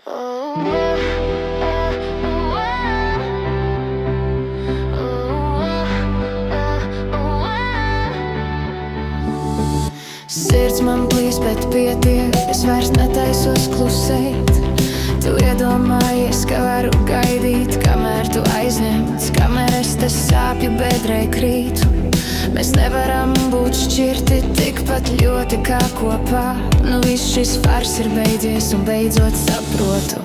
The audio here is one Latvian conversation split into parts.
Sirds man plīs, bet pietiek, es vairs netaisos klusēt. Tu iedomājies, ka varu gaidīt, kamēr tu aizņemts, kamēr es te sāpju bedrē krītu. Mēs nevaram būt šķirti tikpat ļoti kā kopā. Nu viss šis fars ir beidzies un beidzot saprotu.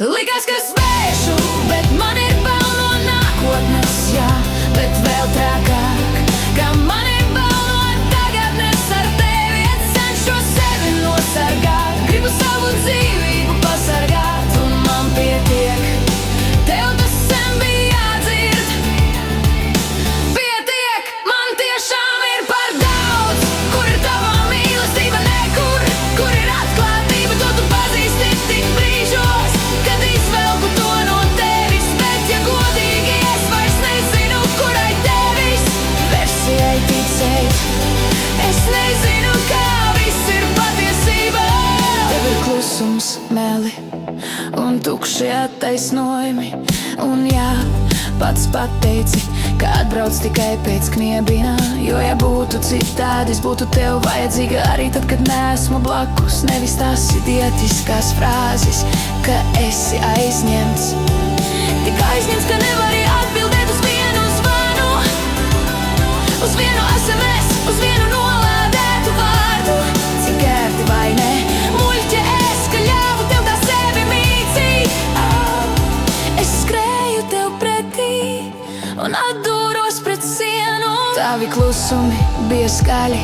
Likās, ka spēšu, bet man ir bail no nākotnes, jā, bet vēl trakāk, ka man ir bail no tagadnes. Ar tevi es cenšos sevi nosargāt, gribu savu dzīvību pasargāt, un man pietiek, tev tas sen bija jādzird. Pietiek, man tiešām ir par daudz. Kur ir tava mīlestība? Nekur. Kur ir atklātība? To tu pazīsti tik brīžos, kad izvelku to no tevis. Bet, ja godīgi, es vairs nezinu, kurai tevis versijai ticēt. Es nezinu, kā viss ir patiesība. Tev ir klusums, meli un tukši attaisnojumi. Un jā, pats pateici, ka atbrauc tikai pēc kniebina. Jo, ja būtu citādi, es būtu tev vajadzīga arī tad, kad neesmu blakus. Nevis tās idietiskās frāzes, ka esi aizņemts. Tik aizņemts, ka nevari atbildēt uz vienu zvanu, uz vienu SMS, uz vienu nolādētu vārdu. Cik ērti, vai ne? Muļķe es, ka ļāvu tev tā sevi mīcīt. Es skrēju tev pretī un atdūros pret sienu. Tavi klusumi bija skaļi,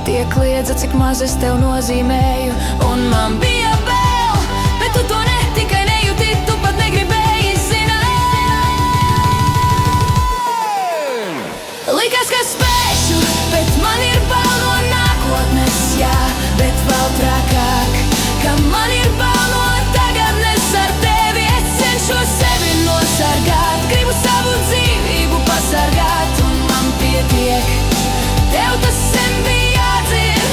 tie kliedza, cik maz es tev nozīmēju. Un man bija bail, bet tu to ne tikai nejūti, tu pat negribēji zināt. Likās, ka spēšu, bet man ir bail no nākotnes, jā, bet vēl trakāk, ka man ir bail no tagadnes. Ar tevi es cenšos sevi nosargāt, gribu savu dzīvību pasargāt, un man pietiek, tev tas sen bija jādzird.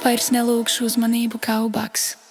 Vairs nelūgšu uzmanību kā ubaks.